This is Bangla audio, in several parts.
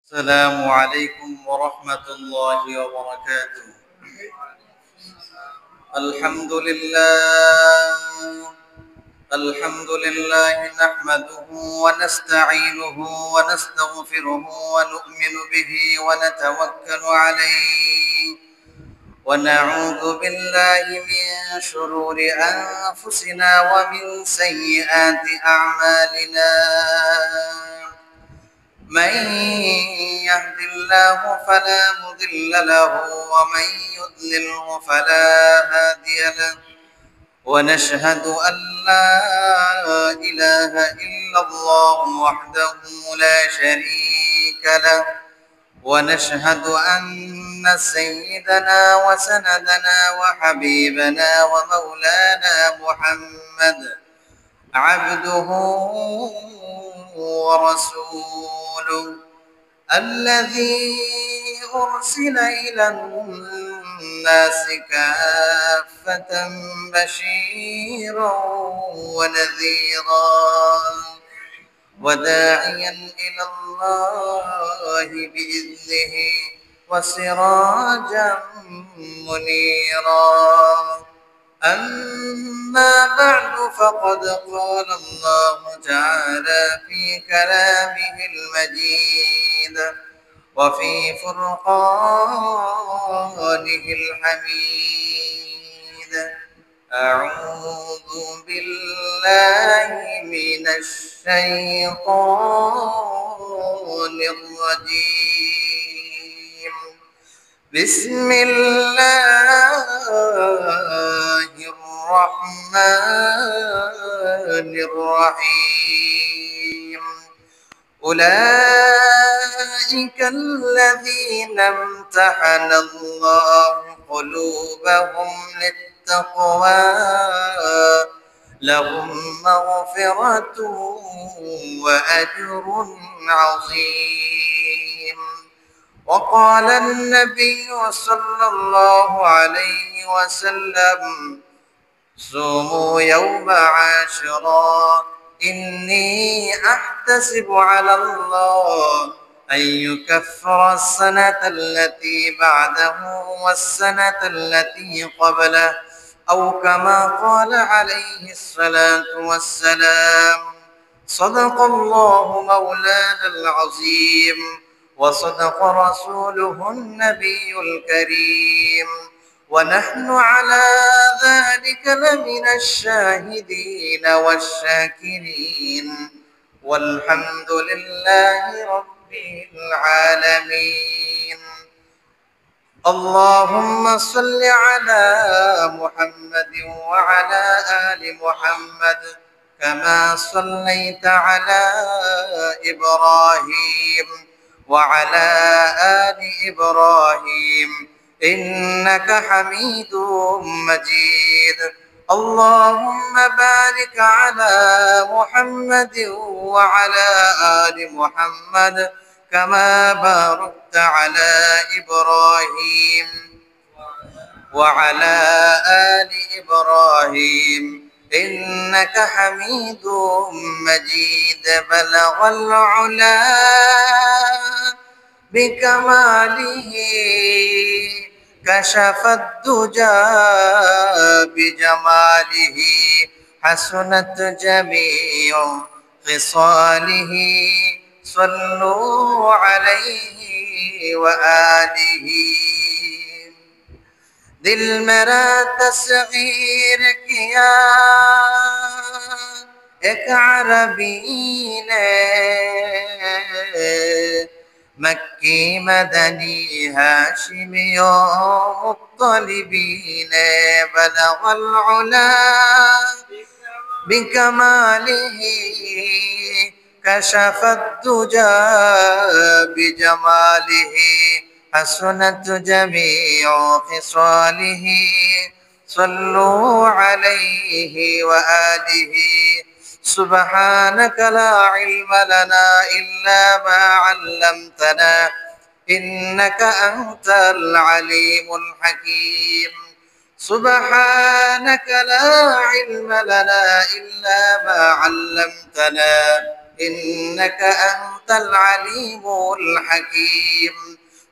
السلام عليكم ورحمة الله وبركاته. الحمد لله الحمد لله نحمده ونستعينه ونستغفره ونؤمن به ونتوكل عليه ونعوذ بالله من شرور أنفسنا ومن سيئات أعمالنا. من يهد الله فلا مضل له ومن يضلله فلا هادي له ونشهد أن لا إله إلا الله وحده لا شريك له ونشهد أن سيدنا وسندنا وحبيبنا ومولانا محمد عبده ورسوله الذي أرسل إلى الناس كافة بشيرا ونذيرا وداعيا إلى الله بإذنه وسراجا منيرا. أما بعد فقد قال الله تعالى في كلامه المجيد وفي فرقانه الحميد: أعوذ بالله من الشيطان الرجيم. بسم الله الرحمن الرحيم. أولئك الذين امتحن الله قلوبهم للتقوى لهم مغفرة وأجر عظيم. وقال النبي صلى الله عليه وسلم: صوموا يوم عاشوراء إني أحتسب على الله أن يكفر السنة التي بعده والسنة التي قبله، أو كما قال عليه الصلاة والسلام. صدق الله مولانا العظيم وصدق رسوله النبي الكريم، ونحن على ذلك لمن الشاهدين والشاكرين، والحمد لله رب العالمين. اللهم صل على محمد وعلى آل محمد كما صليت على إبراهيم وعلى آل إبراهيم إنك حميد مجيد. اللهم بارك على محمد وعلى آل محمد كما باركت على إبراهيم وعلى آل إبراهيم إنك حميد مجيد. بلغ العلا بكماله كشف الدجى بجماله حسنت جميع خصاله صلوا عليه وآله. दिल मेरा तस्वीर किया एक अरबी ने, मक्की मदनी हाशिमी मुत्तलिबी ने। बलगल उला बिकमालिही कशफत दुजा बिजमालिही حسنت جميع خصاله صلوا عليه وآله. سبحانك لا علم لنا إلا ما علمتنا إنك أنت العليم الحكيم. سبحانك لا علم لنا إلا ما علمتنا إنك أنت العليم الحكيم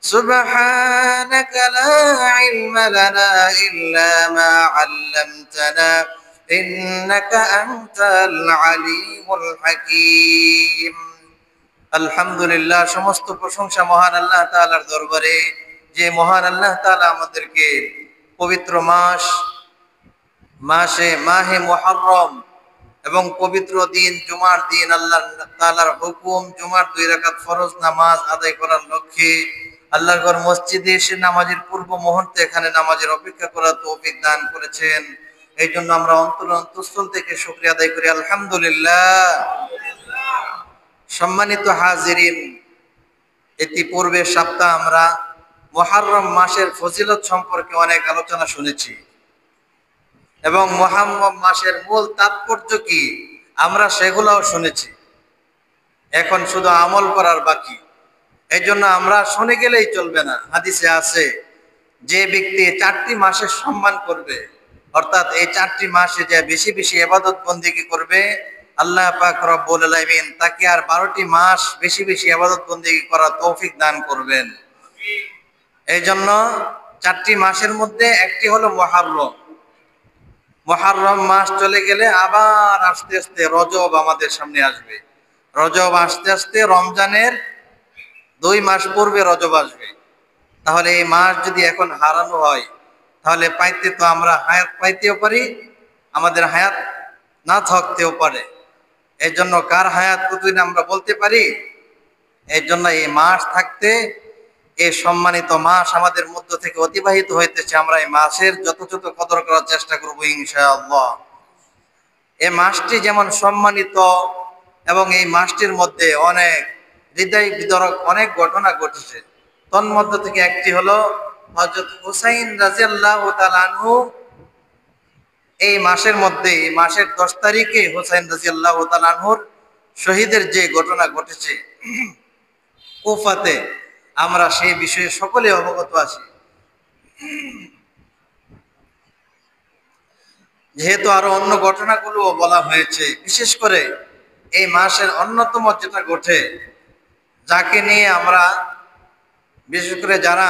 سبحانك لا علم لنا إلا ما علمتنا إنك أنت العليم الحكيم আলহামদুলিল্লাহ, সমস্ত প্রশংসা মহান আল্লাহ তাআলার দরবারে, যে মহান আল্লাহ তাআলা আমাদেরকে পবিত্র মাহে মুহররম এবং পবিত্র দিন জুমার দিন আল্লাহ তাআলার হুকুম জুমার 2 রাকাত ফরজ নামাজ আদায় করার লক্ষ্যে আল্লাহর ঘর মসজিদে এসে নামাজের পূর্ব মুহূর্তে এখানে নামাজের অপেক্ষা করার তৌফিক দান করেছেন। এই জন্য আমরা অন্তঃস্থল থেকে শুকরিয়া আদায় করি আলহামদুলিল্লাহ। সম্মানিত হাজিরিন, ইতিপূর্বে সপ্তাহ আমরা মুহররম মাসের ফজিলত সম্পর্কে অনেক আলোচনা শুনেছি এবং মুহররম মাসের মূল তাৎপর্য কি আমরা সেগুলোও শুনেছি। এখন শুধু আমল করার বাকি। এই জন্য আমরা শুনে গেলেই চলবে না। হাদিসে আছে যে ব্যক্তি 4টি মাসের সম্মান করবে, অর্থাৎ এই 4টি মাসে যে বেশি বেশি ইবাদত বন্দেগী করবে, আল্লাহ পাক রব্বুল আলামিন তাকে আর 12টি মাস বেশি বেশি ইবাদত বন্দেগী করার তৌফিক দান করবেন। এই জন্য 4টি মাসের মধ্যে একটি হলো মুহররম। মুহররম মাস চলে গেলে আবার আস্তে আস্তে রজব আমাদের সামনে আসবে। রজব আস্তে আস্তে রমজানের 2 মাস পূর্বে রজব আসবে। তাহলে এই মাস যদি এখন হারানো হয় তাহলে পাইতে তো আমরা হায়াত পাইতেও পারি, আমাদের হায়াত না থাকতেও পারে। এই জন্য কার হায়াত কতদিন আমরা বলতে পারি। এই জন্য এই মাস থাকতে, এই সম্মানিত মাস আমাদের মধ্য থেকে অতিবাহিত হইতেছে, আমরা এই মাসের যথাযথ কদর করার চেষ্টা করবো ইনশাআল্লাহ। এই মাসটি যেমন সম্মানিত এবং এই মাসটির মধ্যে অনেক হৃদয় বিদারক অনেক ঘটনা ঘটেছে। তন্মধ্য থেকে একটি হলো হযরত হুসাইন রাদিয়াল্লাহু তাআলা আনহু। এই মাসের মধ্যে, এই মাসের 10 তারিখে হুসাইন রাদিয়াল্লাহু তাআলা আনহুর শহীদের যে ঘটনা ঘটেছে কুফাতে, আমরা সেই বিষয়ে সকলে অবগত আছি। যেহেতু আরো অন্য ঘটনাগুলো বলা হয়েছে, বিশেষ করে এই মাসের অন্যতম যেটা ঘটে, যাকে নিয়ে আমরা বিশেষ করে যারা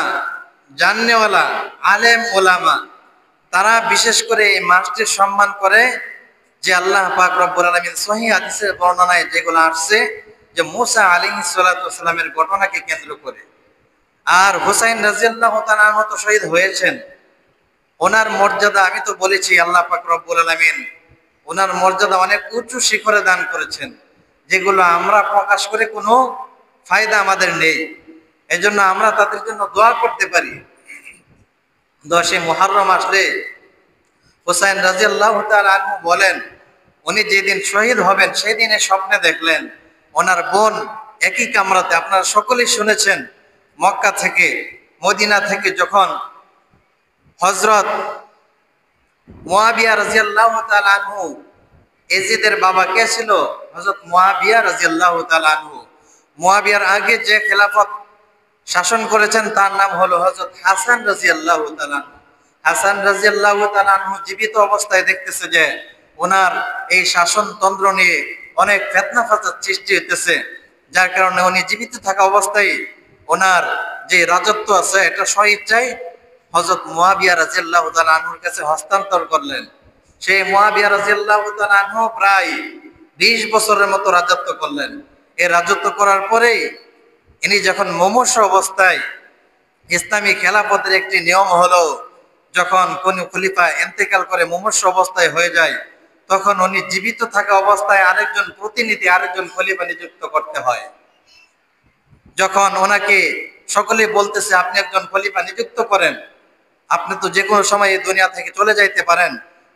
জাননেওয়ালা আলেম ওলামা তারা বিশেষ করে এই মাসটির সম্মান করে, যে আল্লাহ পাক রব্বুল আলামিন সহিহ হাদিসের বর্ণনায় যেগুলো আসছে যে মুসা আলাইহিস সালাতু ওয়াস সালামের ঘটনাকে কেন্দ্র করে। আর হুসাইন রাদিয়াল্লাহু তাআলা আনহু তো শহীদ হয়েছেন। ওনার মর্যাদা আমি তো বলেছি, আল্লাহ পাক রব্বুল আলামিন ওনার মর্যাদা অনেক উঁচু শিখরে দান করেছেন, যেগুলো আমরা প্রকাশ করে কোনো ফায়দা আমাদের নেই। এজন্য আমরা তাদের জন্য দোয়া করতে পারি। 10 মুহররম আসলে হুসাইন রাদিয়াল্লাহু তাআলা আনহু বলেন, উনি যেদিন শহীদ হবেন সেই দিনে স্বপ্নে দেখলেন ওনার বোন একই কামরাতে, আপনারা সকলেই শুনেছেন, মক্কা থেকে মদিনা থেকে যখন হযরত মুয়াবিয়া রাদিয়াল্লাহু তাআলা আনহু, এজিদের বাবা কে ছিল? হযরত মুয়াবিয়া রাদিয়াল্লাহু তাআলা আনহু। মুয়াবিয়ার আগে যে খেলাফত শাসন করেছেন তার নাম হলো হযরত হাসান রাদিয়াল্লাহু তাআলা। হাসান রাদিয়াল্লাহু তাআলা আনহু জীবিত অবস্থায় দেখতেছে যে ওনার এই শাসনতন্ত্র নিয়ে অনেক ফিতনা ফাসাদ সৃষ্টি হইতেছে, যার কারণে উনি জীবিত থাকা অবস্থায় ওনার যে রাজত্ব আছে এটা স্বইচ্ছায় হযরত মুয়াবিয়া রাদিয়াল্লাহু তাআলা আনহুর কাছে হস্তান্তর করলেন। সেই মুয়াবিয়া রাদিয়াল্লাহু তাআলা আনহু প্রায় 20 বছরের মতো রাজত্ব করলেন। এই রাজত্ব করার পরে ইনি যখন মুমূর্ষ অবস্থায়, ইসলামী খেলাফতের একটি নিয়ম হলো যখন কোন খলিফা ইন্তেকাল করে মুমূর্ষ অবস্থায় হয়ে যায়, তখন উনি জীবিত থাকা অবস্থায় আরেকজন প্রতিনিধি, আরেকজন খলিফা নিযুক্ত করতে হয়। যখন ওনাকে সকলে বলতেছে আপনি একজন খলিফা নিযুক্ত করেন, আপনি তো যে কোনো সময় এই দুনিয়া থেকে চলে যাইতে পারেন,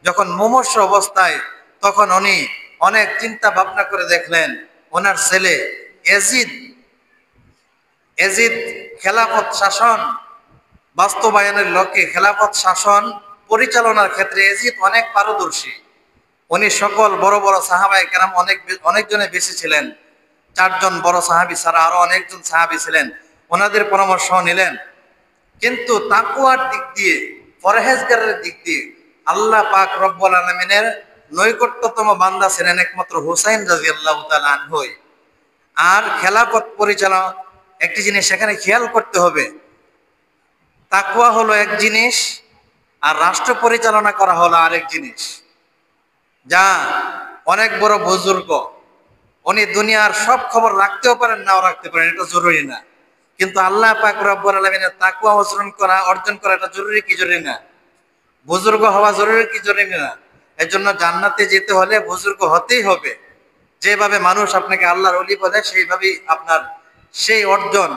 যখন মুমূর্ষ অবস্থায়, তখন উনি অনেক চিন্তা ভাবনা করে দেখলেন ওনার ছেলে এজিদ খেলাফত শাসন বাস্তবায়নের লক্ষ্যে, খেলাফত শাসন পরিচালনার ক্ষেত্রে এজিদ অনেক পারদর্শী। উনি সকল বড় বড় সাহাবায়ে কেরাম অনেকজনে বেশি ছিলেন। 4 জন বড় সাহাবী ছাড়া আরো অনেকজন সাহাবী ছিলেন, ওনাদের পরামর্শ নিলেন। কিন্তু তাকওয়ার দিক দিয়ে, পরহেজগারের দিক দিয়ে আল্লাহ পাক রব্বুল আলামিনের নৈকট্যতম বান্দা ছিলেন একমাত্র হুসাইন রাদিয়াল্লাহু তাআলা আনহু। আর খেলাফত পরিচালনা একটি জিনিস সেখানে খেয়াল করতে হবে, তাকওয়া হলো এক জিনিস আর রাষ্ট্র পরিচালনা করা হলো আরেক জিনিস। যা অনেক বড় বুজুর্গ, উনি দুনিয়ার সব খবর রাখতেও পারেন, নাও রাখতে পারেন, এটা জরুরি না। কিন্তু আল্লাহ পাক রব্বুল আলামিনের তাকওয়া অর্জন করা এটা জরুরি কি জরুরি না? বুজুর্গ হওয়া জরুরি কি জরুরি না? এর জন্য জান্নাতে যেতে হলে বুজুর্গ হতেই হবে। যেভাবে মানুষ আপনাকে আল্লাহর ওলি বলে সেইভাবেই আপনার সেই অর্জন,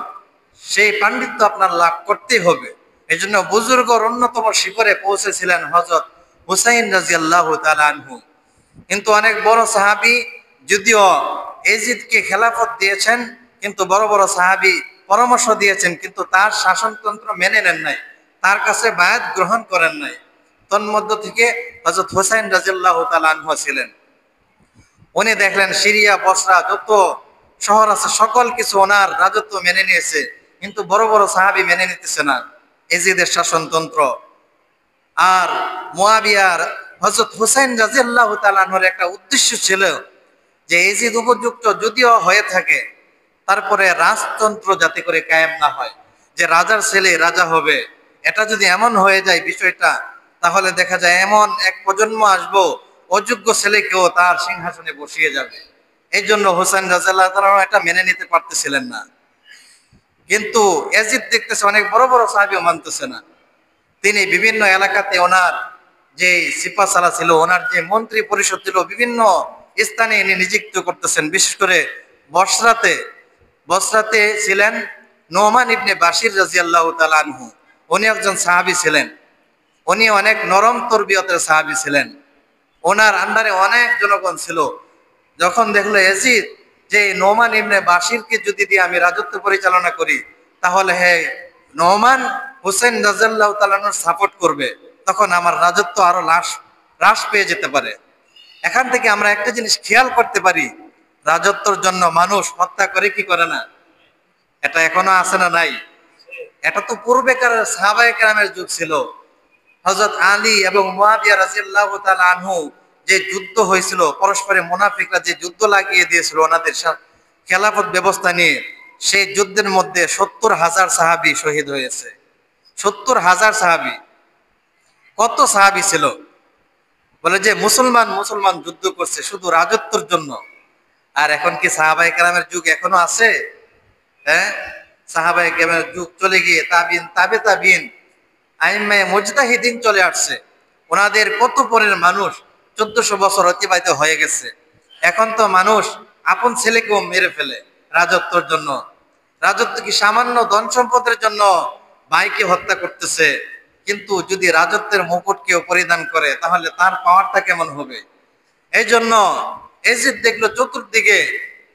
সেই পাণ্ডিত্য আপনার লাভ করতেই হবে। এই জন্য বুজুর্গর অন্যতম শিখরে পৌঁছেছিলেন হযরত হুসাইন রাদিয়াল্লাহু তাআলা আনহু। কিন্তু অনেক বড় সাহাবী যদিও এজিদকে খেলাফত দিয়েছেন, কিন্তু বড় বড় সাহাবী পরামর্শ দিয়েছেন, কিন্তু তার শাসনতন্ত্র মেনে নেন নাই, তার কাছে বায়াত গ্রহণ করেন নাই। তন্মধ্য থেকে হযরত হুসাইন রাদিয়াল্লাহু তাআলা আনহু ছিলেন। উনি দেখলেন সিরিয়া বসরা যত শহর আছে সকল কিছু ওনার রাজত্ব মেনে নিয়েছে, কিন্তু বড় বড় সাহাবী মেনে নিতেছে না এজিদের শাসনতন্ত্র। আর মুয়াবিয়ার হযরত হুসাইন রাদিয়াল্লাহু তাআলা আনহুর একটা উদ্দেশ্য ছিল যে এজিদ উপযুক্ত যদিও হয়ে থাকে, তারপরে রাজতন্ত্র যাতে করে কায়েম না হয়, যে রাজার ছেলে রাজা হবে। এটা যদি এমন হয়ে যায় বিষয়টা, তাহলে দেখা যায় এমন এক প্রজন্ম আসবো অযোগ্য ছেলেকেও তার সিংহাসনে বসিয়ে যাবে। এই জন্য হুসাইন রাদিয়াল্লাহু তাআলা এটা মেনে নিতে পারতেছিলেন না। কিন্তু এজিদ দেখতেছে অনেক বড় বড় সাহাবীও মানতেছে না। তিনি বিভিন্ন এলাকাতে ওনার যে সিপাহসালা ছিল, ওনার যে মন্ত্রী পরিষদ ছিল, বিভিন্ন স্থানে ইনি নিযুক্ত করতেছেন। বিশেষ করে বসরাতে বসরাতে ছিলেন নোমান ইবনে বাশির রাদিয়াল্লাহু তাআলা আনহু। উনি একজন সাহাবী ছিলেন, উনি অনেক নরম তরবিয়তের সাহাবী ছিলেন। ওনার আন্ডারে অনেক জনগণ ছিল। যখন দেখলো এজিদ যে নোমান ইবনে বাশিরকে যদি দিয়ে আমি রাজত্ব পরিচালনা করি, তাহলে হে নোমান হুসাইন রাদিয়াল্লাহু তাআলা সাপোর্ট করবে, তখন আমার রাজত্ব আরো হ্রাস পেয়ে যেতে পারে। এখান থেকে আমরা একটা জিনিস খেয়াল করতে পারি, রাজত্বর জন্য মানুষ হত্যা করে কি করে না? এটা এখনো আছে না নাই? এটা তো পূর্বেকার সাহাবায়ে কেরামের যুগ ছিল। হযরত আলী এবং মুয়াবিয়া রাদিয়াল্লাহু তাআলা আনহু যে যুদ্ধ হয়েছিল, পরস্পরে মুনাফিকরা যে যুদ্ধ লাগিয়ে দিয়েছিল ওনাদের খেলাফত ব্যবস্থা নিয়ে, সেই যুদ্ধের মধ্যে ৭০,০০০ সাহাবী শহীদ হয়েছে। ৭০,০০০ সাহাবী। কত সাহাবী ছিল? বলে যে মুসলমান মুসলমান যুদ্ধ করছে শুধু রাজত্বের জন্য। আর এখন কি সাহাবায়ে কেরামের যুগ এখনো আছে? হ্যাঁ, সাহাবায়ে কেরামের যুগ চলে গিয়ে তাবিন, তাবে তাবিন, আইম্মায়ে মুজতাহিদিন চলে আসছে। ওনাদের কত পরের মানুষ ১৪০০ বছর অতিবাহিত হয়ে গেছে। এখন তো মানুষ আপন ছেলেকেও মেরে ফেলে রাজত্বের জন্য। রাজত্ব কি সামান্য ধন সম্পদের জন্য ভাইকে হত্যা করতেছে, কিন্তু যদি রাজত্বের মুকুট কেউ পরিধান করে তাহলে তার পাওয়ারটা কেমন হবে? এই জন্য এজিদ দেখলো চতুর্দিকে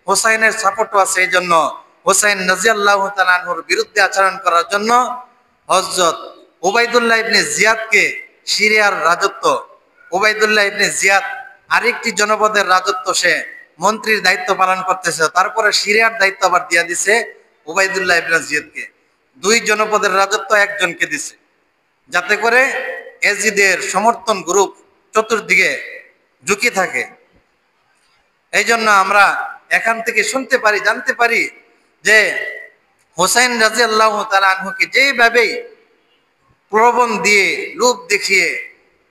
হোসাইনের সাপোর্টও আছে, এই জন্য হোসাইন রাদিয়াল্লাহু তাআলা আনহুর বিরুদ্ধে আচরণ করার জন্য হযরত উবাইদুল্লাহ ইবনে জিয়াদকে সিরিয়ার রাজত্ব, উবাইদুল্লাহ ইবনে জিয়াদ আরেকটি জনপদের রাজত্ব, সে মন্ত্রীর দায়িত্ব পালন করতেছে, তারপরে সিরিয়ার দায়িত্ব আবার দিয়া দিছে উবাইদুল্লাহ ইবনে জিয়াদকে। দুই জনপদের রাজত্ব একজনকে দিছে, যাতে করে এজিদের সমর্থন গ্রুপ চতুর্দিকে ঝুঁকি থাকে। এই জন্য আমরা এখান থেকে শুনতে পারি, জানতে পারি যে হোসাইন রাদিয়াল্লাহু তাআলা আনহুকে যেভাবেই প্রলোভন দিয়ে, লোভ দেখিয়ে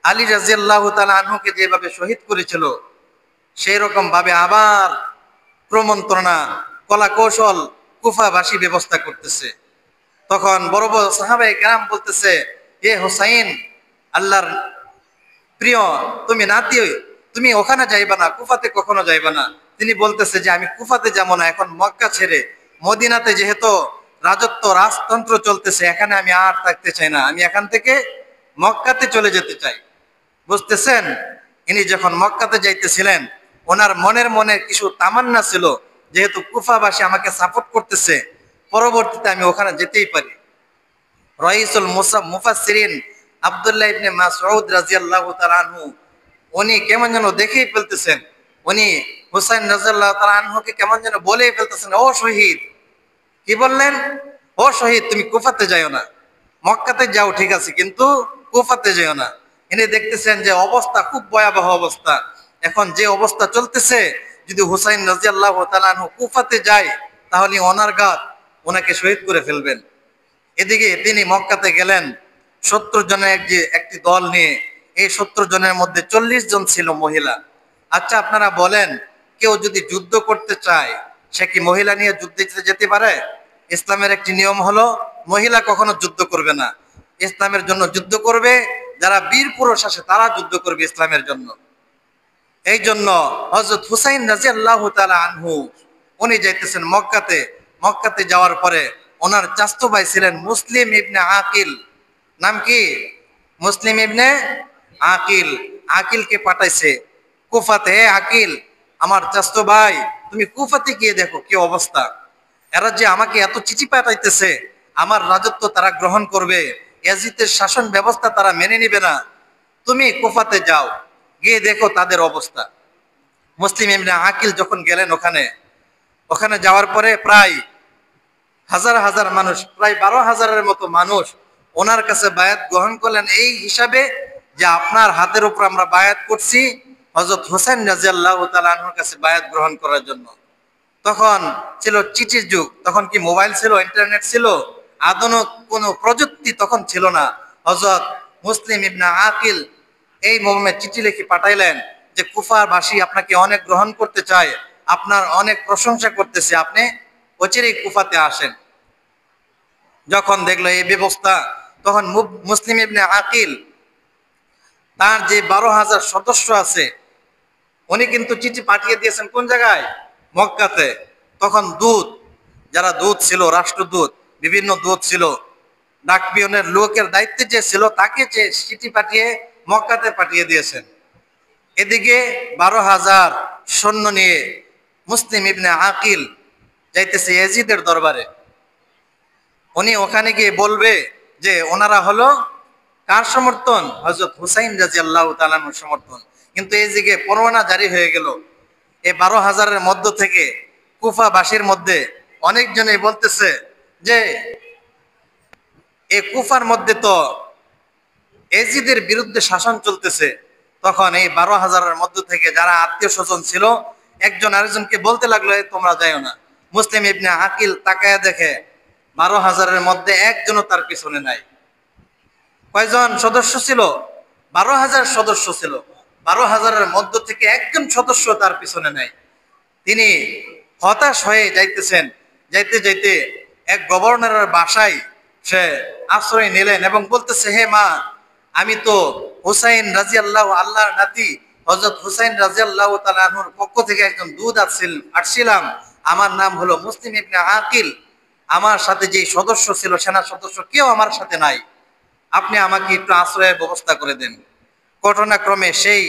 আলী রাদিয়াল্লাহু তাআলা আনহুকে যেভাবে শহীদ করেছিল, সেই রকম ভাবে আবার প্রমন্ত্রণা, কলা কৌশল কুফাবাসী ব্যবস্থা করতেছে। তখন বড় বড় সাহাবায়ে কেরাম বলতেছে, এ হোসাইন, আল্লাহর প্রিয় তুমি নাতি, তুমি ওখানে যাইবা না, কুফাতে কখনো যাইবা না। তিনি বলতেছে যে আমি কুফাতে যাবো না, এখন মক্কা ছেড়ে মদিনাতে যেহেতু রাজত্ব রাজতন্ত্র চলতেছে, এখানে আমি আর থাকতে চাই না, আমি এখান থেকে মক্কাতে চলে যেতে চাই। বুঝতেছেন, ইনি যখন মক্কাতে যাইতেছিলেন ওনার মনে কিছু তামান্না ছিল, যেহেতু কুফাবাসী আমাকে সাপোর্ট করতেছে, পরবর্তীতে আমি ওখানে যেতেই পারি। রাইসুল মুফাসসিরিন আব্দুল্লাহ ইবনে মাসউদ রাদিয়াল্লাহু তাআলা আনহু উনি কেমন যেন দেখেই ফেলতেছেন, উনি হুসাইন রাদিয়াল্লাহু তাআলা আনহুকে কেমন যেন বলেই ফেলতেছেন, ও শহীদ। কি বললেন? ও শহীদ, তুমি কুফাতে যাও না, মক্কাতে যাও ঠিক আছে, কিন্তু কুফাতে যাও না। ইনি দেখতেছেন যে অবস্থা খুব ভয়াবহ অবস্থা। এখন যে অবস্থা চলতেছে, যদি হুসাইন রাদিয়াল্লাহু তাআলা আনহু কুফাতে যায় তাহলে ওনার গাত ওনাকে শহীদ করে ফেলবেন। এদিকে তিনি মক্কাতে গেলেন 70 জনের একটি দল নিয়ে। এই 70 জনের মধ্যে 40 জন ছিল মহিলা। আচ্ছা আপনারা বলেন, কেউ যদি যুদ্ধ করতে চায় সে কি মহিলা নিয়ে যুদ্ধে যেতে পারে? ইসলামের একটি নিয়ম হলো মহিলা কখনো যুদ্ধ করবে না। ইসলামের জন্য যুদ্ধ করবে যারা বীর পুরুষ আছে, তারা যুদ্ধ করবে ইসলামের জন্য। এই জন্য হযরত হুসাইন রাদিয়াল্লাহু তাআলা আনহু উনি যাইতেছেন মক্কাতে। মক্কাতে যাওয়ার পরে ওনার চাচতো ভাই ছিলেন মুসলিম ইবনে আকিল। নাম কি? মুসলিম ইবনে আকিল। আকিলকে পাঠাইছে কুফাতে। আকিল, আমার চাচতো ভাই, তুমি কুফাতে গিয়ে দেখো কি অবস্থা। এরা যে আমাকে এত চিঠি পাঠাইতেছে, আমার রাজত্ব তারা গ্রহণ করবে, ইয়াজিদের শাসন ব্যবস্থা তারা মেনে নিবে না। তুমি কুফাতে যাও, গিয়ে দেখো তাদের অবস্থা। মুসলিম ইবনে আকিল যখন গেলেন ওখানে যাওয়ার পরে প্রায় হাজার হাজার মানুষ, প্রায় 12,000-এর মতো মানুষ ওনার কাছে বায়াত গ্রহণ করলেন, এই হিসাবে যে আপনার হাতের উপর আমরা বায়াত করছি হযরত হুসাইন রাদিয়াল্লাহু তাআলা আনহুর কাছে বায়াত গ্রহণ করার জন্য। তখন ছিল চিঠির যুগ, তখন কি মোবাইল ছিল, ইন্টারনেট ছিল, আধুনিক কোনো প্রযুক্তি তখন ছিল না। হযরত মুসলিম ইবনে আকিল এই মর্মে চিঠি লিখে পাঠাইলেন যে কুফাবাসী আপনাকে অনেক গ্রহণ করতে চায়, আপনার অনেক প্রশংসা করতেছে, আপনি অচিরেই কুফাতে আসেন। যখন দেখলো এই ব্যবস্থা, তখন মুসলিম ইবনে আকিল তার যে 12,000 সদস্য আছে উনি কিন্তু চিঠি পাঠিয়ে দিয়েছেন কোন জায়গায়? মক্কাতে। তখন দূত, যারা দূত ছিল, রাষ্ট্রদূত, বিভিন্ন দূত ছিল, ডাকপিয়নের লোকের দায়িত্বে যে ছিল তাকে যে চিঠি পাঠিয়ে মক্কাতে পাঠিয়ে দিয়েছেন। এদিকে 12,000 সৈন্য নিয়ে মুসলিম ইবনে আকিল যাইতেছে ইয়াজিদের দরবারে। উনি ওখানে গিয়ে বলবে যে ওনারা হলো কার সমর্থন? হযরত হুসাইন রাদিয়াল্লাহু তাআলা আনহুর সমর্থন। কিন্তু এই দিকে পরোয়ানা জারি হয়ে গেল। এই 12,000-এর মধ্য থেকে কুফাবাসীর মধ্যে অনেকজনই বলতেছে যে এই কুফার মধ্যে তো ইয়াজিদের বিরুদ্ধে শাসন চলতেছে। তখন এই 12,000-এর মধ্য থেকে যারা আত্মীয় স্বজন ছিল একজন আরেকজনকে বলতে লাগলো, তোমরা যাইও না। মুসলিম ইবনে আকিল তাকায়া দেখে 12,000-এর মধ্যে একজনও তার পিছনে নাই। কয়জন সদস্য ছিল? 12,000 সদস্য ছিল। 12,000-এর মধ্য থেকে একজন সদস্য তার পিছনে নাই। তিনি হতাশ হয়ে যাইতেছেন। যাইতে যাইতে এক গভর্নরের বাসায় সে আশ্রয় নিলেন এবং বলতেছে, হে মা, আমি তো হুসাইন রাদিয়াল্লাহু আল্লাহর নাতি হযরত হুসাইন রাদিয়াল্লাহু তাআলা আনহুর পক্ষ থেকে একজন দূত আসছিলাম। আমার নাম হলো মুসলিম ইবনে আকিল। আমার সাথে যে সদস্য ছিল, সেনা সদস্য, কেউ আমার সাথে নাই। আপনি আমাকে একটু আশ্রয়ের ব্যবস্থা করে দেন। ঘটনাক্রমে সেই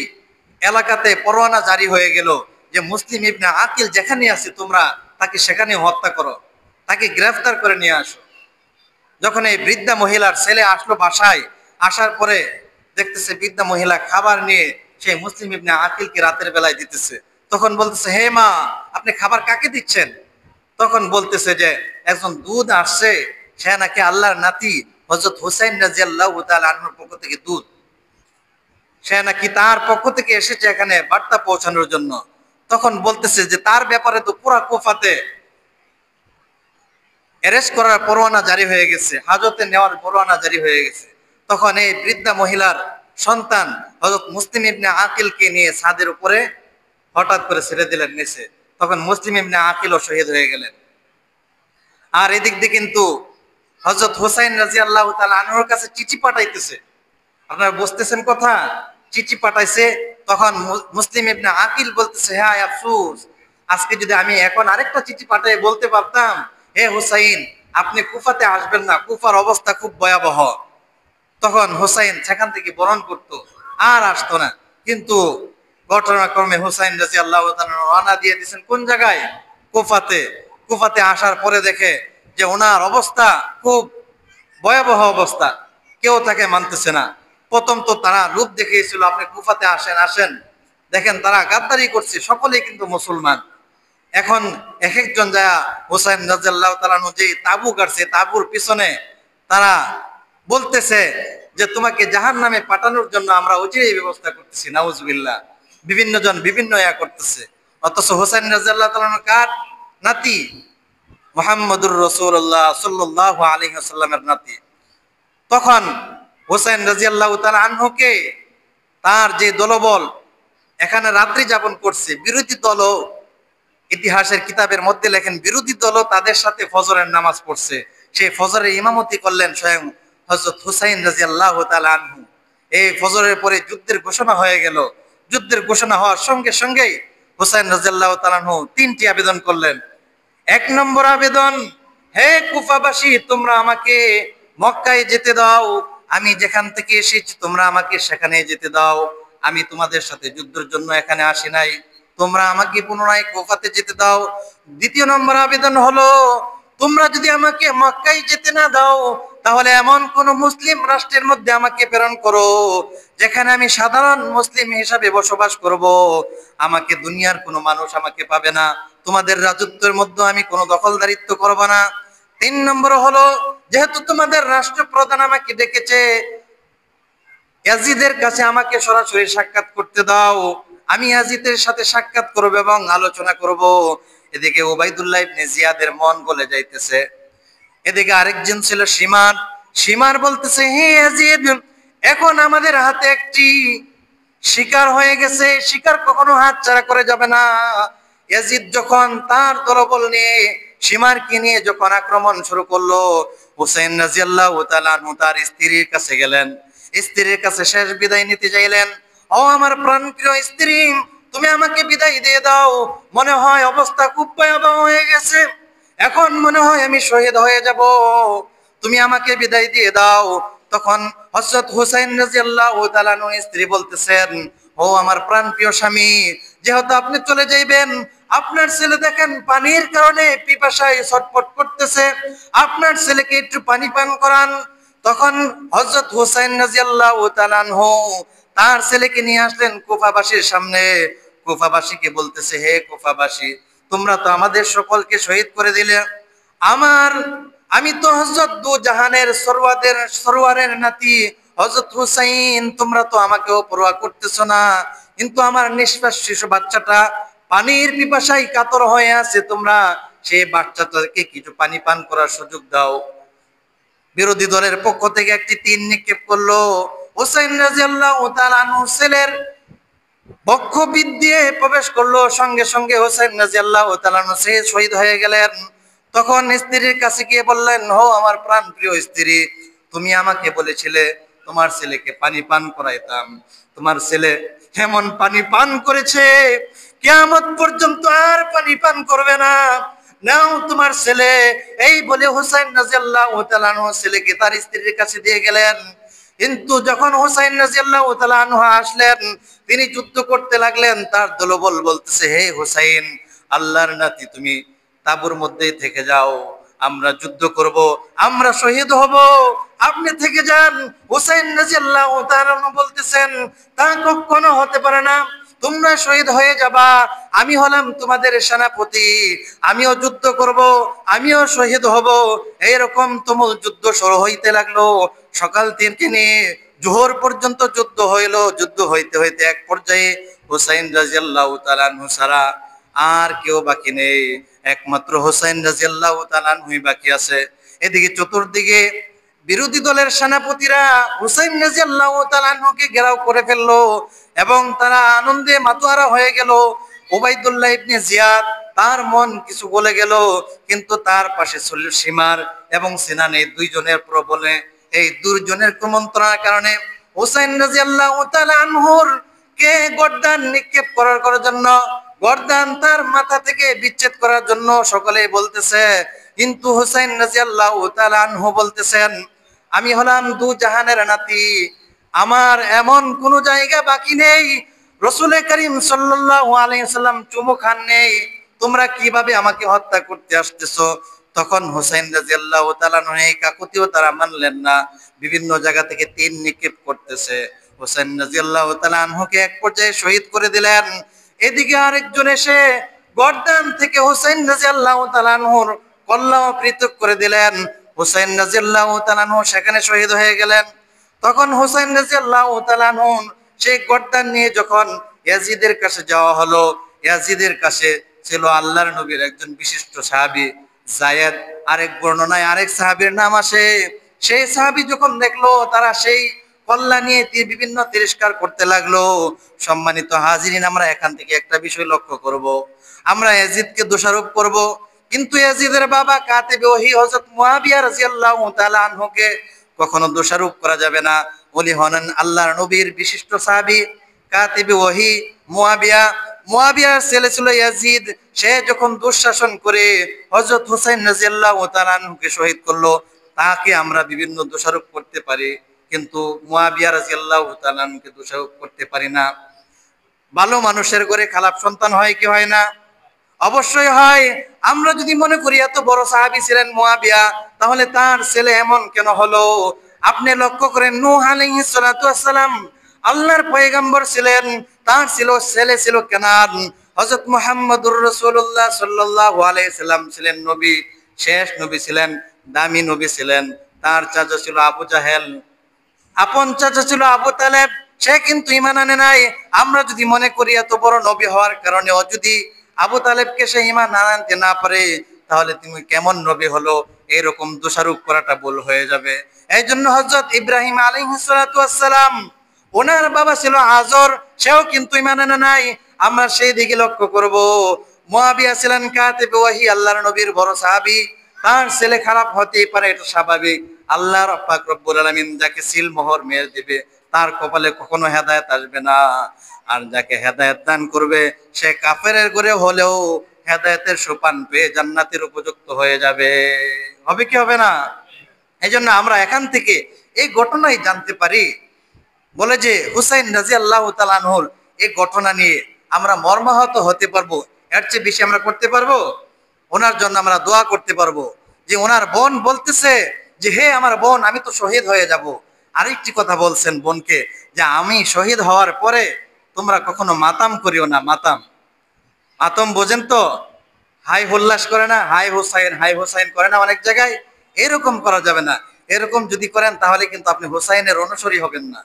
এলাকাতে পরোয়ানা জারি হয়ে গেল যে মুসলিম ইবনে আকিল যেখানে আছে তোমরা তাকে সেখানে হত্যা করো, তাকে গ্রেফতার করে নিয়ে আসো। যখন এই বৃদ্ধা মহিলার ছেলে আসলো বাসায়, আসার পরে দেখতেছে বৃদ্ধা মহিলা খাবার নিয়ে সেই মুসলিম ইবনে আকিলকে রাতের বেলায় দিতেছে। তখন বলতেছে, হে মা, আপনি খাবার কাকে দিচ্ছেন? তখন বলতেছে যে একজন দূত আসছে, সে নাকি আল্লাহর নাতি হযরত হুসাইন রাদিয়াল্লাহু তাআলা আনহুর পক্ষ থেকে দূত, সে নাকি তার পক্ষ থেকে এসেছে এখানে বার্তা পৌঁছানোর জন্য। তখন বলতেছে যে তার ব্যাপারে তো পুরা কুফাতে অ্যারেস্ট করার পরোয়ানা জারি হয়ে গেছে, হাজতে নেওয়ার পরোয়ানা জারি হয়ে গেছে। তখন এই বৃদ্ধা মহিলার সন্তান হযরত মুসলিম ইবনে আকিলকে নিয়ে ছাদের উপরে হঠাৎ করে ছেড়ে দিলেন নিচে। তখন মুসলিম ইবনে আকিলও শহীদ হয়ে গেলেন। আর এদিক দিয়ে কিন্তু হযরত হুসাইন রাদিয়াল্লাহু তাআলা আনহুর কাছে চিঠি পাঠাইতেছে। আপনারা বুঝতেছেন কথা? চিঠি পাঠাইছে। তখন মুসলিম ইবনে আকিল বলতেছে, হ্যাঁ আফসোস, আজকে যদি আমি এখন আরেকটা চিঠি পাঠাই বলতে পারতাম, হে হুসাইন, আপনি কুফাতে আসবেন না, কুফার অবস্থা খুব ভয়াবহ। তখন হুসাইন সেখান থেকে বরণ করতো, আর আসতো না। কিন্তু ঘটনাক্রমে হুসাইন রাদিয়াল্লাহু তাআলা রওনা দিয়ে দিয়েছেন কোন জায়গায়? কুফাতে। কুফাতে আসার পরে দেখে যে ওনার অবস্থা খুব ভয়াবহ অবস্থা, কেউ তাকে মানতেছে না। প্রথম তো তারা রূপ দেখিয়েছিল, আপনি কুফাতে আসেন আসেন, দেখেন তারা গাদ্দারি করছে, সকলেই কিন্তু মুসলমান। এখন এক একজন যায় হুসাইন রাদিয়াল্লাহু তাআলা আনহু যে তাবু কাটছে, তাবুর পিছনে তারা বলতেছে যে তোমাকে জাহান্নামে পাঠানোর জন্য আমরা অচিরেই ব্যবস্থা করতেছি, নাউজুবিল্লাহ। বিভিন্ন জন বিভিন্ন করতেছে। অথচ হোসেন রাদিয়াল্লাহু তাআলা কার নাতি? মুহাম্মদুর রাসূলুল্লাহ সাল্লাল্লাহু আলাইহি ওয়াসাল্লামের নাতি। তখন হোসেন রাদিয়াল্লাহু তাআলা আনহুকে তার যে দলবল এখানে রাত্রি যাপন করছে, বিরোধী দলও ইতিহাসের কিতাবের মধ্যে লেখেন বিরোধী দলও তাদের সাথে ফজরের নামাজ পড়ছে, সেই ফজরের ইমামতি করলেন স্বয়ং হযরত হুসাইন রাদিয়াল্লাহু তাআলা আনহু। এই ফজরের পরে যুদ্ধের ঘোষণা হয়ে গেল। যুদ্ধের ঘোষণা হওয়ার সঙ্গে সঙ্গেই হুসাইন রাদিয়াল্লাহু তাআলা আনহু তিনটি আবেদন করলেন। এক নম্বর আবেদন, হে কুফাবাসী, তোমরা আমাকে মক্কায় যেতে দাও, আমি যেখান থেকে এসেছি তোমরা আমাকে সেখানে যেতে দাও, আমি তোমাদের সাথে যুদ্ধের জন্য এখানে আসি নাই, তোমরা আমাকে পুনরায় কুফাতে যেতে দাও। দ্বিতীয় নম্বর আবেদন হলো, তোমরা যদি আমাকে মক্কায় যেতে না দাও তাহলে এমন কোন মুসলিম রাষ্ট্রের মধ্যে আমাকে প্রেরণ করো যেখানে আমি সাধারণ মুসলিম হিসাবে বসবাস করব, আমাকে দুনিয়ার কোনো মানুষ আমাকে পাবে না, তোমাদের রাজত্বের মধ্যে আমি কোনো দখলদারিত্ব করব না। তিন নম্বর হলো, যেহেতু তোমাদের রাষ্ট্রপ্রধান আমাকে ডেকেছে, ইয়াজিদের কাছে আমাকে সরাসরি সাক্ষাৎ করতে দাও, আমি ইয়াজিদের সাথে সাক্ষাৎ করব এবং আলোচনা করব। এদিকে উবাইদুল্লাহ ইবনে জিয়াদের মন গলে যাইতেছে। এদিকে আরেকজন ছিল সীমার। সীমার বলতেছে, হে ইয়াজিদ, এখন আমাদের হাতে একটি শিকার হয়ে গেছে, শিকার কখনো হাতছাড়া করে যাবে না। ইয়াজিদ যখন তার দলবল নিয়ে সীমারকে নিয়ে যখন আক্রমণ শুরু করলো, হুসাইন রাদিয়াল্লাহু তাআলা আনহু তার স্ত্রীর কাছে গেলেন, স্ত্রীর কাছে শেষ বিদায় নিতে চাইলেন। ও আমার প্রাণপ্রিয় স্ত্রী, তুমি আমাকে বিদায় দিয়ে দাও, মনে হয় অবস্থা খুব ভয়াবহ হয়ে গেছে, এখন মনে হয় আমি শহীদ হয়ে যাব, তুমি আমাকে বিদায় দিয়ে দাও। তখন হযরত হুসাইন রাদিয়াল্লাহু তাআলা আনহু স্ত্রী বলতেছেন, ও আমার প্রাণপ্রিয় স্বামী, যেহেতু আপনি চলে যাইবেন, আপনার ছেলে দেখেন পানির কারণে পিপাসায় ছটফট করতেছে, আপনার ছেলেকে একটু পানি পান করান। তখন হযরত হুসাইন রাদিয়াল্লাহু তাআলা আনহু তার ছেলেকে নিয়ে আসলেন কুফাবাসীর সামনে। কুফাবাসীকে বলতেছে, হে কুফাবাসী, তোমরা তো আমাদের সকলকে শহীদ করে দিলে, আমি তো হযরত দু জাহানের সরওয়ারের নাতি হযরত হুসাইন, তোমরা তো আমাকেও পরোয়া করতেছো না, কিন্তু আমার নিষ্পাপ শিশু বাচ্চাটা পানির পিপাসায় কাতর হয়ে আছে, তোমরা সেই বাচ্চাটাকে কিছু পানি পান করার সুযোগ দাও। বিরোধী দলের পক্ষ থেকে একটি তীর নিক্ষেপ করলো। হুসাইন রাদিয়াল্লাহু তাআলা আনহু ছেলের বক্ষবিদ দিয়ে প্রবেশ করলো, সঙ্গে সঙ্গে হুসাইন রাদিয়াল্লাহু তাআলা আনহু শহীদ হয়ে গেলেন। তখন স্ত্রীর কাছে গিয়ে বললেন, হো আমার প্রাণ প্রিয় স্ত্রী, তুমি আমাকে বলেছিলে তোমার ছেলেকে পানি পান করাইতাম, তোমার ছেলে এমন পানি পান করেছে কিয়ামত পর্যন্ত আর পানি পান করবে না, নাও তোমার ছেলে। এই বলে হুসাইন রাদিয়াল্লাহু তাআলা আনহু ছেলেকে তার স্ত্রীর কাছে দিয়ে গেলেন। কিন্তু যখন হুসাইন রাদিয়াল্লাহু তাআলা আনহু আসলেন, তিনি যুদ্ধ করতে লাগলেন। তার দলবল বলতেছে, হে হুসাইন, আল্লাহর নাতি, তুমি তাঁবুর মধ্যেই থেকে যাও, আমরা যুদ্ধ করব, আমরা শহীদ হব, আপনি থেকে যান। হুসাইন রাদিয়াল্লাহু তাআলা বলতেছেন, তা কখনো হতে পারে না, তোমরা শহীদ হয়ে যাবা, আমি হলাম তোমাদের সেনাপতি, আমিও যুদ্ধ করব, আমিও শহীদ হব। এইরকম তুমুল যুদ্ধ শুরু হইতে লাগলো। সকাল থেকে নিয়ে জোহর পর্যন্ত যুদ্ধ হইল। যুদ্ধ হইতে হইতে এক পর্যায়ে হুসাইন রাদিয়াল্লাহু তাআলা আনহু ছাড়া আর কেউ বাকি নেই, একমাত্র হুসাইন রাদিয়াল্লাহু তাআলা আনহুই বাকি আছে। এদিকে চতুর্দিকে বিরোধী দলের সেনাপতিরা হুসাইন রাদিয়াল্লাহু তাআলা আনহুকে ঘেরাও করে ফেললো এবং তারা আনন্দে মাতোয়ারা হয়ে গেল। উবাইদুল্লাহ ইবনে জিয়াদ, তার মন কিছু গলে গেল, কিন্তু তার পাশে ছিল সীমার এবং সিনান, এই দুইজনের প্রবলে, এই দুইজনের কুমন্ত্রণার কারণে হুসাইন রাদিয়াল্লাহু তাআলা আনহুর কে গর্দান নিক্ষেপ করার জন্য, গর্দান তার মাথা থেকে বিচ্ছেদ করার জন্য সকলেই বলতেছে, কিন্তু হুসাইন রাদিয়াল্লাহু তাআলা আনহু বলতেছেন, আমি হলাম দু জাহানের নাতি, আমার এমন কোন জায়গা বাকি নেই, রাসূল করিম সাল্লাল্লাহু আলাইহি ওয়াসাল্লাম চুমু খান নেই, তোমরা কিভাবে আমাকে হত্যা করতে আসতেছো? তখন হুসাইন রাদিয়াল্লাহু তাআলা এই কাকুতিও তারা মানলেন না, বিভিন্ন জায়গা থেকে তীর নিক্ষেপ করতেছে। হুসাইন রাদিয়াল্লাহু তাআলা আনহুকে এক পর্যায়ে শহীদ করে দিলেন। এদিকে আরেকজন এসে গর্দান থেকে হুসাইন রাদিয়াল্লাহু তাআলা আনহুর কল্লা পৃথক করে দিলেন। হুসাইন রাদিয়াল্লাহু তাআলা আনহু সেখানে শহীদ হয়ে গেলেন। তখন হুসাইন রাদিয়াল্লাহু তাআলা আনহু সেই গর্দান নিয়ে যখন ইয়াজিদের কাছে যাওয়া হলো, ইয়াজিদের কাছে ছিল আল্লাহর নবীর একজন বিশিষ্ট সাহাবী যায়েদ। আরেক বর্ণনায় আরেক সাহাবীর নাম আসে। সেই সাহাবী যখন দেখলো তারা সেই কল্লা নিয়ে বিভিন্ন তিরস্কার করতে লাগলো। সম্মানিত হাজিরিন, আমরা এখান থেকে একটা বিষয় লক্ষ্য করব, আমরা ইয়াজিদকে দোষারোপ করব, কিন্তু ইয়াজিদের বাবা কাতিবে ওহী হযরত মুয়াবিয়া রাদিয়াল্লাহু তাআলা আনহুকে কখনো দোষারোপ করা যাবে না। উনি হলেন আল্লাহর নবীর বিশিষ্ট সাহাবী কাতিবে ওহী মুয়াবিয়া। মুয়াবিয়ার ছেলে ছিল ইয়াজিদ। সে যখন দুঃশাসন করে হযরত হুসাইন রাদিয়াল্লাহু তাআলা আনহুকে শহীদ করলো, তাকে আমরা বিভিন্ন দোষারোপ করতে পারি, কিন্তু মুয়াবিয়া রাদিয়াল্লাহু তাআলা আনহুকে দোষারোপ করতে পারি না। ভালো মানুষের ঘরে খারাপ সন্তান হয় কি হয় না? অবশ্যই হয়। আমরা যদি মনে করি এত বড় সাহাবী ছিলেন মুয়াবিয়া, তাহলে তার ছেলে এমন কেন হলো? আপনি লক্ষ্য করেন, নূহ আলাইহিস সালাতু ওয়াস সালাম আল্লাহর পয়গম্বর ছিলেন, তার ছেলে ছিল কেনান। হযরত মুহাম্মদুর রাসূলুল্লাহ সাল্লাল্লাহু আলাইহি সাল্লাম ছিলেন নবী, শেষ নবী ছিলেন, দামি নবী ছিলেন। তার চাচা ছিল আবু জাহেল, আপন চাচা ছিল আবু তালেব, সে কিন্তু ঈমান আনে নাই। আমরা যদি মনে করি এত বড় নবী হওয়ার কারণেও যদি আবু তালেবকে সে ঈমান আনতে না পারে, তাহলে তুমি কেমন নবী হলো, এরকম দোষারোপ করাটা ভুল হয়ে যাবে। এই জন্য হযরত ইব্রাহিম আলাইহিস সালাতু ওয়াস সালাম, ওনার বাবা ছিল আজর, সেও কিন্তু ঈমান আনে নাই। আমরা সেই দিকে লক্ষ্য করব। মুয়াবিয়া ছিলেন কাতিবে ওহী, আল্লাহর নবীর বড় সাহাবী। তার ছেলে খারাপ হতেই পারে, এটা স্বাভাবিক। আল্লাহর পাক রব্বুল আলামিন যাকে সিল মোহর মেরে দিবে, তার কপালে কখনো হেদায়েত আসবে না। আর যাকে হেদায়েত দান করবে, সে কাফেরের ঘরে হলেও হেদায়েতের সোপান পেয়ে জান্নাতের উপযুক্ত হয়ে যাবে। হবে কি হবে না? এই জন্য আমরা এখান থেকে এই ঘটনাই জানতে পারি, বলে যে হুসাইন রাদিয়াল্লাহু তাআলা আনহুর এই ঘটনা নিয়ে আমরা মর্মাহত হতে পারবো। এর চেয়ে বেশি আমরা করতে পারবো? ওনার জন্য আমরা দোয়া করতে পারবো যে ওনার বোন বলতেছে যে হে আমার বোন, আমি তো শহীদ হয়ে যাব। আরেকটি কথা বলছেন বোনকে, যে আমি শহীদ হওয়ার পরে তোমরা কখনো মাতাম করিও না। মাতাম, মাতম বোঝেন তো? হাই হুল্লাস করে না, হাই হুসাইন করে না অনেক জায়গায়, এরকম করা যাবে না। এরকম যদি করেন তাহলে কিন্তু আপনি হুসাইনের অনুসারী হবেন না,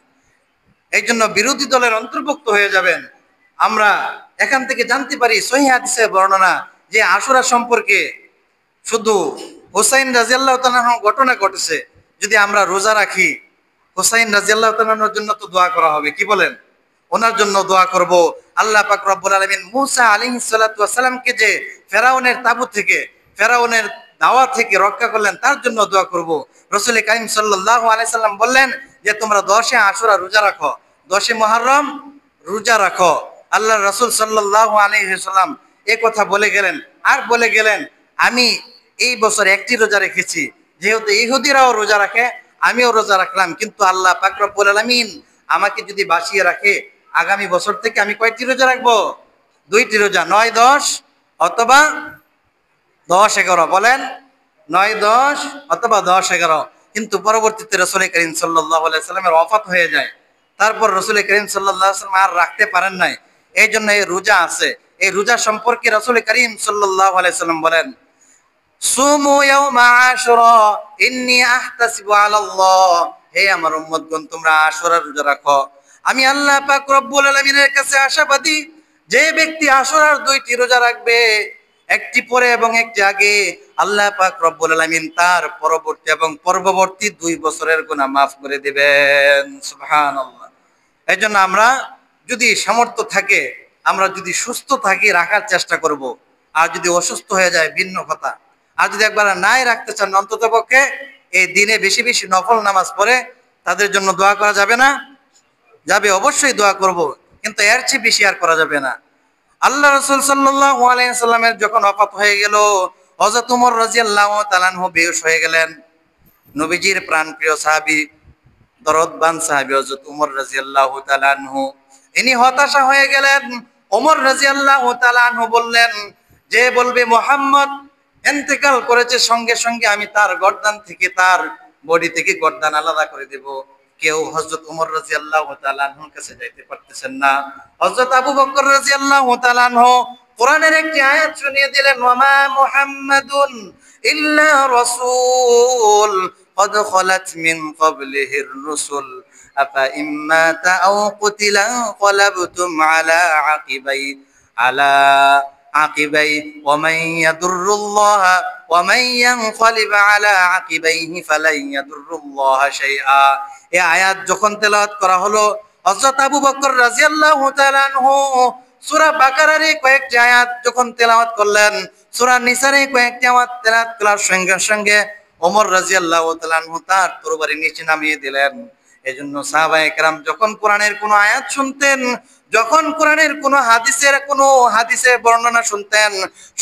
এই জন্য বিরোধী দলের অন্তর্ভুক্ত হয়ে যাবেন। আমরা এখান থেকে জানতে পারি সহিহ হাদিসে বর্ণনা যে আশুরা সম্পর্কে শুধু হুসাইন রাদিয়াল্লাহু তাআলার ঘটনা ঘটেছে। যদি আমরা রোজা রাখি, হুসাইন রাদিয়াল্লাহু তাআলার জন্য তো দোয়া করা হবে, কি বলেন? ওনার জন্য দোয়া করব। আল্লাহ পাক রব্বুল আলামিন মূসা আলাইহিস সালাতু ওয়াস সালামকে যে ফেরাউনের তাবু থেকে, ফেরাউনের দাওয়া থেকে রক্ষা করলেন, তার জন্য দোয়া করব। রাসূল কারীম সাল্লাল্লাহু আলাইহি সাল্লাম বললেন যে তোমরা 10-এ আশুরা রোজা রাখো, 10-এ মুহররম রোজা রাখো। আল্লাহ রাসূল সাল্লাল্লাহু আলাইহি সাল্লাম এই কথা বলে গেলেন। আর বলে গেলেন, আমি এই বছর একটি রোজা রেখেছি, যেহেতু ইহুদিরাও রোজা রাখে আমিও রোজা রাখলাম, কিন্তু আল্লাহ পাক রব্বুল আলামিন আমাকে যদি বাঁচিয়ে রাখে, আগামী বছর থেকে আমি কয়টি রোজা রাখবো? 2টি রোজা, 9-10 অথবা 10-11। বলেন, 9-10 অথবা 10-11। কিন্তু পরবর্তীতে রাসূল কারীম সাল্লাল্লাহু আলাইহি সাল্লামের ওয়াফাত হয়ে যায়। তারপর রাসূল কারীম সাল্লাল্লাহু আলাইহি সাল্লাম আর রাখতে পারেন নাই, এই জন্য এই রোজা আছে। এই রোজা সম্পর্কে রাসূল কারীম সাল্লাল্লাহু আলাইহি সাল্লাম বলেন, সুমু ইয়াউমা আশুরা ইন্নী আহতাসিবু আলাল্লাহ, হে আমার উম্মতগণ, তোমরা আশুরা রোজা রাখো। আমি আল্লাহ পাক রব্বুল আলামিনের কাছে আশাবাদী, যে ব্যক্তি আশুরার 2টি রোজা রাখবে, একটি পরে এবং একটি আগে, আল্লাহ পাক রব্বুল আলামিন তার পরবর্তী এবং পূর্ববর্তী 2 বছরের গুনাহ মাফ করে দিবেন। সুবহানাল্লাহ। এই জন্য আমরা যদি সামর্থ্য থাকে, আমরা যদি সুস্থ থাকি, রাখার চেষ্টা করব। আর যদি অসুস্থ হয়ে যায় ভিন্ন কথা। আর যদি একবার নাই রাখতে চান, অন্তত পক্ষে এই দিনে বেশি বেশি নফল নামাজ পড়ে তাদের জন্য দোয়া করা যাবে না? যাবে, অবশ্যই দোয়া করব, কিন্তু এর চেয়ে বেশি আর করা যাবে না। আল্লাহ রাসূল সাল্লাল্লাহু আলাইহি সাল্লামের যখন ওফাত হয়ে গেল, হযরত ওমর রাদিয়াল্লাহু তাআলা আনহু বেহুশ হয়ে গেলেন। নবীজির প্রাণপ্রিয় সাহাবী, দরদবান সাহাবী হযরত ওমর রাদিয়াল্লাহু তাআলা আনহু, ইনি হতাশা হয়ে গেলেন। ওমর রাদিয়াল্লাহু তাআলা আনহু বললেন, যে বলবে মুহাম্মদ ইন্তেকাল করেছে, সঙ্গে সঙ্গে আমি তার গর্দান থেকে, তার বডি থেকে গর্দান আলাদা করে দেব। কেউ হযরত ওমর রাদিয়াল্লাহু তাআলা আনহুর কাছে যাইতে পারতেছেন না। হযরত আবু বকর রাদিয়াল্লাহু তাআলা আনহু কোরআনের একটি আয়াত শুনিয়ে দিলেন, ওয়ামা মুহাম্মাদুন ইল্লা রাসূল قد خلت من قبله الرسل أفإن مات أو قتل انقلبتم على عقبيكم আলা আকিবাই ওয়া মান ইয়াদুরুল্লাহ ওয়া মান ইয়ানকালিব আলা আকিবাইহি ফালাই ইয়াদুরুল্লাহ শাইআ। এই আয়াত যখন তেলাওয়াত করা হলো, হযরত আবু বকর রাদিয়াল্লাহু তাআলা আনহু সূরা বাকারার কয়েকটি আয়াত যখন তেলাওয়াত করলেন, সূরা নিসার কয়েকটি আয়াত তেলাওয়াত করার সঙ্গে সঙ্গে ওমর রাদিয়াল্লাহু তাআলা আনহু তার তরবারি নিচে নামিয়ে দিলেন। এজন্য সাহাবায়ে কেরাম যখন কোরআনের কোনো আয়াত শুনতেন, যখন কোরআনের কোনো হাদিসের বর্ণনা শুনতেন,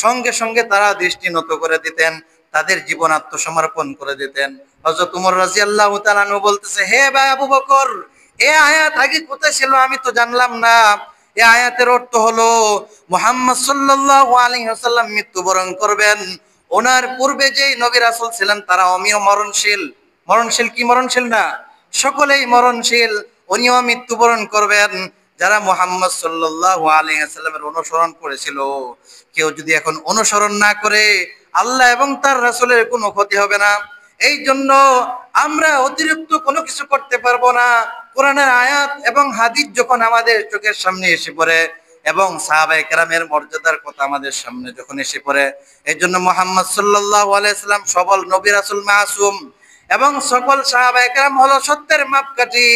সঙ্গে সঙ্গে তারা দৃষ্টি নত করে দিতেন, তাদের জীবন আত্মসমর্পণ করে দিতেন। হযরত ওমর রাদিয়াল্লাহু তাআলা আনহু বলতেছে, হে ভাই আবু বকর, এই আয়াত আগে কোথায় ছিল আমি তো জানলাম না। এই আয়াতের অর্থ হলো মুহাম্মদ সাল্লাল্লাহু আলাইহি ওয়াসাল্লাম মৃত্যুবরণ করবেন, ওনার পূর্বে যেই নবী রাসূল ছিলেন তারা অমীয় মরণশীল। মরণশীল কি মরণশীল না? সকলেই মরণশীল। উনিও মৃত্যুবরণ করবেন। যারা মুহাম্মদ সাল্লাল্লাহু আলাইহি ওয়াসাল্লামের অনুসরণ করেছিল, কেউ যদি এখন অনুসরণ না করে, আল্লাহ এবং তার রাসূলের কোনো ক্ষতি হবে না। এই জন্য আমরা অতিরিক্ত কোনো কিছু করতে পারবো না। কোরআনের আয়াত এবং হাদিস যখন আমাদের চোখের সামনে এসে পড়ে এবং সাহাবায়ে কেরামের মর্যাদার কথা আমাদের সামনে যখন এসে পড়ে, এই জন্য মুহাম্মদ সাল্লাল্লাহু আলাইহি ওয়াসাল্লাম সবল নবী রাসূল মাসুম এবং সকল সাহাবায়ে কেরাম হলো সত্যের মাপকাঠি।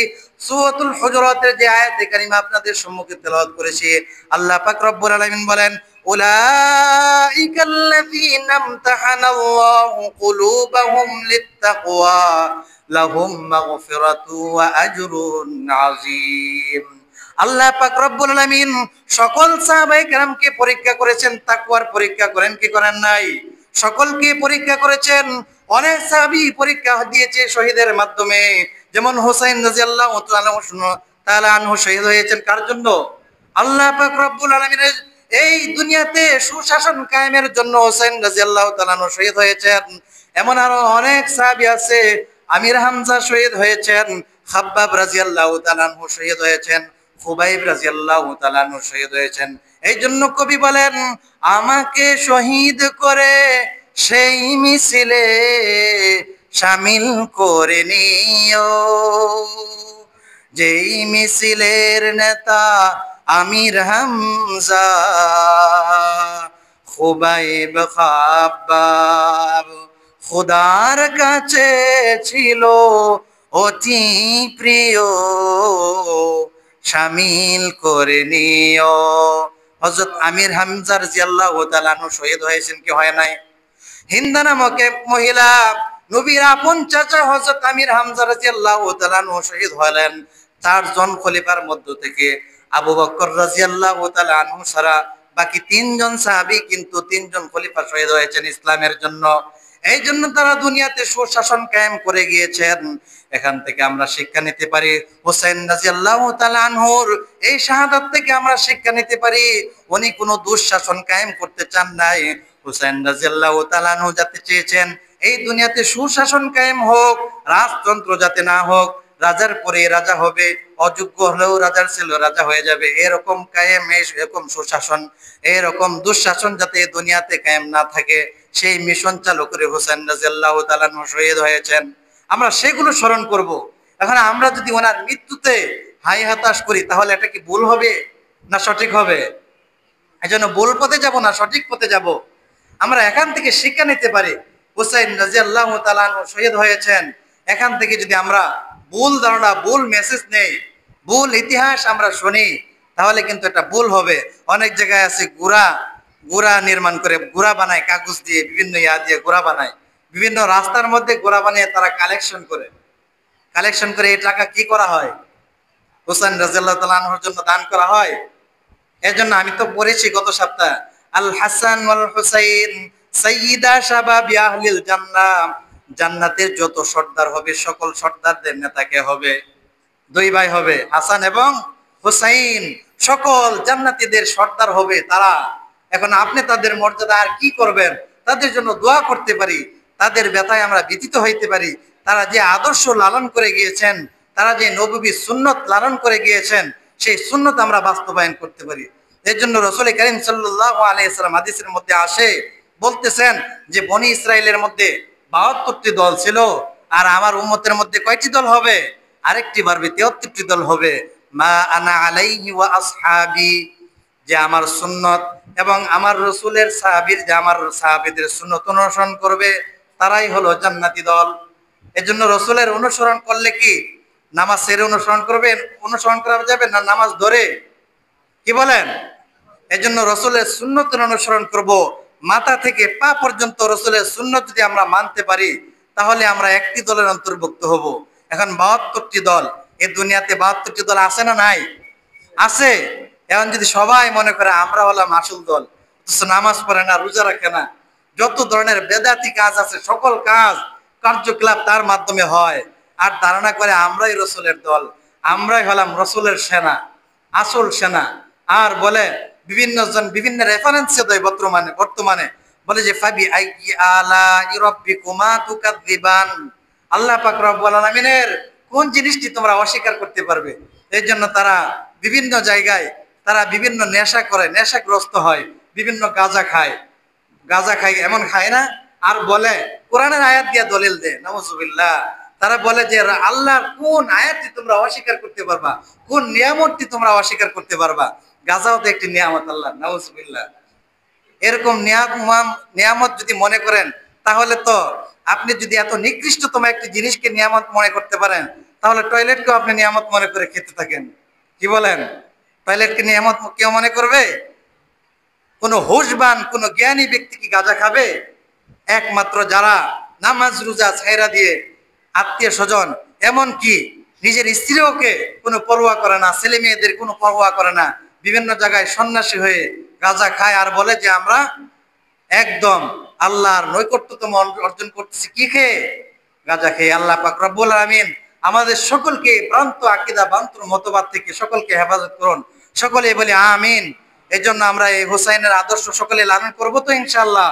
সূরাতুল হুজুরাতের যে আয়াতে কারিমা আপনাদের সম্মুখে তেলাওয়াত করেছি, আল্লাহ পাক রব্বুল আলামিন বলেন, উলাইকাল্লাযীনা ইমতাহানাল্লাহু কুলুবাহুম লিত্তাকওয়া লাহুম মাগফিরাতু ওয়া আজরুন আযীম। আল্লাহ পাক রব্বুল আলামিন সকল সাহাবায়ে কেরামকে পরীক্ষা করেছেন, তাকওয়ার পরীক্ষা করেন কি করেন নাই? সকলকে পরীক্ষা করেছেন। অনেক সাহাবী পরীক্ষা দিয়েছে শহীদের মাধ্যমে, যেমন হুসাইন রাদিয়াল্লাহু তাআলা আনহু শহীদ হয়েছেন কার জন্য? আল্লাহ পাক রব্বুল আলামিনের এই দুনিয়াতে সুশাসন কায়েমের জন্য হুসাইন রাদিয়াল্লাহু তাআলা আনহু শহীদ হয়েছেন। এমন আরো অনেক সাহাবী আছে, আমির হামজা শহীদ হয়েছেন, খাব্বাব রাদিয়াল্লাহু তাআলা আনহু শহীদ হয়েছেন, খুবাইব রাদিয়াল্লাহু তাআলা আনহু শহীদ হয়েছেন। এই জন্য কবি বলেন, আমাকে শহীদ করে সেই মিছিলে শামিল করে নিও, যেই মিছিলের নেতা আমির হামজা, খুবাইব খাব্বাব খোদার কাছে ছিল অতি প্রিয়, শামিল করে নিও। হযরত আমির হামজা রাদিয়াল্লাহু তাআলা আনহু শহীদ হয়েছেন কি হয় নাই? হিন্দা নামক এক মহিলা, নবীর আপন চাচা হযরত আমির হামজা রাদিয়াল্লাহু তাআলা আনহু শহীদ হলেন। চারজন খলিফার মধ্য থেকে আবু বকর রাদিয়াল্লাহু তাআলা আনহু ছাড়া বাকি তিনজন সাহাবী, কিন্তু তিনজন খলিফা শহীদ হয়েছেন ইসলামের জন্য। এই জন্য তারা দুনিয়াতে সুশাসন কায়েম করে গিয়েছেন। এখান থেকে আমরা শিক্ষা নিতে পারি, হুসাইন রাদিয়াল্লাহু তাআলা আনহুর এই শাহাদাত থেকে আমরা শিক্ষা নিতে পারি, উনি কোনো দুঃশাসন কায়েম করতে চান নাই। হুসাইন রাদিয়াল্লাহু তাআলা আনহু যাতে চেয়েছেন এই দুনিয়াতে সুশাসন কায়েম হোক, রাজতন্ত্র যাতে না হোক, রাজার পরে রাজা হবে, অযোগ্য হলেও রাজার ছেলে রাজা হয়ে যাবে, এরকম কায়েম, এরকম সুশাসন, এরকম দুঃশাসন যাতে দুনিয়াতে কায়েম না থাকে, সেই মিশন চালু করে হুসাইন রাদিয়াল্লাহু তাআলা আনহু শহীদ হয়েছেন। আমরা সেগুলো স্মরণ করব। এখন আমরা যদি ওনার মৃত্যুতে হাই হতাশ করি, তাহলে এটা কি ভুল হবে না সঠিক হবে? এই জন্য ভুল পথে যাব না, সঠিক পথে যাব। আমরা এখান থেকে শিক্ষা নিতে পারি, হুসাইন রাদিয়াল্লাহু তাআলা আনহু শহীদ হয়েছেন। এখান থেকে যদি আমরা ভুল ধারণা, ভুল মেসেজ নেই, ভুল ইতিহাস আমরা শুনি, তাহলে কিন্তু এটা ভুল হবে। অনেক জায়গায় আছে গুড়া নির্মাণ করে, গুড়া বানায় কাগজ দিয়ে, বিভিন্ন দিয়ে গুড়া বানায়, বিভিন্ন রাস্তার মধ্যে গুড়া বানিয়ে তারা কালেকশন করে এই টাকা কি করা হয়? হুসাইন রাদিয়াল্লাহু তাআলা আনহুর জন্য দান করা হয়। এজন্য আমি তো পড়েছি গত সপ্তাহ, আল হাসান ওয়াল হুসাইন সাইয়্যিদা শাবাবি আহলিল জান্নাহ, জান্নাতের যত সর্দার হবে সকল সর্দারদের নেতা কে হবে? দুই ভাই হবে, হাসান এবং হুসাইন, সকল জান্নাতীদের সর্দার হবে তারা। এখন আপনি তাদের মর্যাদা আর কি করবেন? তাদের জন্য দোয়া করতে পারি, তাদের ব্যথায় আমরা ব্যথিত হইতে পারি। তারা যে আদর্শ লালন করে গিয়েছেন, তারা যে নববী সুন্নত লালন করে গিয়েছেন, সেই সুন্নত আমরা বাস্তবায়ন করতে পারি। এর জন্য রাসূল কারীম সাল্লাল্লাহু আলাইহি ওয়াসাল্লাম হাদিসের মধ্যে আসে, বলতেছেন যে বনি ইসরাইলের মধ্যে 72টি দল ছিল, আর আমার উম্মতের মধ্যে কয়টি দল হবে? আরেকটি বাড়বে, 73টি দল হবে। মা আনা আলাইহি ওয়া আসহাবি, যে আমার সুন্নত এবং আমার রসুলের সাহাবীর, যে আমার সাহাবীদের সুন্নত অনুসরণ করবে তারাই হলো জান্নাতি দল। এজন্য রসুলের অনুসরণ করলে কি নামাজ ছেড়ে অনুসরণ করবেন, অনুসরণ করা যাবে না নামাজ ধরে? কি বলেন? এজন্য রসুলের সুন্নতের অনুসরণ করব, মাথা থেকে পা পর্যন্ত রসুলের সুন্নত যদি আমরা মানতে পারি তাহলে আমরা একটি দলের অন্তর্ভুক্ত হব। এখন 72টি দল, এই দুনিয়াতে 72টি দল আছে না নাই? আছে। এখন যদি সবাই মনে করে আমরা হলাম আসল দল, অথচ নামাজ পড়ে না, রোজা রাখে না, যত ধরনের বেদাতি কাজ আছে সকল কাজ কার্যকলাপ তার মাধ্যমে হয়, আর ধারণা করে আমরাই রসুলের দল, আমরাই হলাম রসুলের সেনা, আসল সেনা, আর বলে বিভিন্ন জন বিভিন্ন রেফারেন্সে দেয় বর্তমানে বর্তমানে বলে যে ফাবি আইকি আলা রাব্বিকুমা তুকাযিবান, আল্লাহ পাক রব্বুল আলামিনের কোন জিনিসটি তোমরা অস্বীকার করতে পারবে? এই জন্য তারা বিভিন্ন জায়গায় তারা বিভিন্ন নেশা করে, নেশাগ্রস্ত হয়, বিভিন্ন গাঁজা খায়, গাঁজা খায় এমন খায় না, আর বলে কোরআনের আয়াত দিয়ে দলিল দেয়, নাউজুবিল্লাহ। তারা বলে যে আল্লাহর কোন আয়াতটি তোমরা অস্বীকার করতে পারবা, কোন নিয়ামতটি তোমরা অস্বীকার করতে পারবা? গাজাও তো একটি নিয়ামত আল্লাহ, নাউজুবিল্লাহ। এরকম নিয়ামত যদি মনে করেন তাহলে তো আপনি যদি এত নিকৃষ্টতম একটি জিনিসকে নিয়ামত মনে করতে পারেন তাহলে টয়লেটকেও আপনি নিয়ামত মনে করে খেতে থাকেন। কি বলেন? টয়লেটকে নিয়ামত কেউ মনে করবে? কোনো হুশবান কোনো জ্ঞানী ব্যক্তি কি গাঁজা খাবে? একমাত্র যারা নামাজ রোজা ছাইরা দিয়ে, আত্মীয় স্বজন এমনকি নিজের স্ত্রীওকে কোনো পরোয়া করে না, ছেলে মেয়েদের কোনো পরোয়া করে না, বিভিন্ন জায়গায় সন্ন্যাসী হয়ে গাঁজা খায় আর বলে যে আমরা একদম আল্লাহর নৈকট্যতম অর্জন করতেছি কি খেয়ে? গাঁজা খেয়ে। আল্লাহ পাক রব্বুল আলামিন আমাদের সকলকে ভ্রান্ত আকীদা, ভ্রান্ত মতবাদ থেকে সকলকে হেফাজত করুন। সকলে বলি আমিন। এই জন্য আমরা এই হুসাইনের আদর্শ সকলে লালন করবো তো ইনশাআল্লাহ।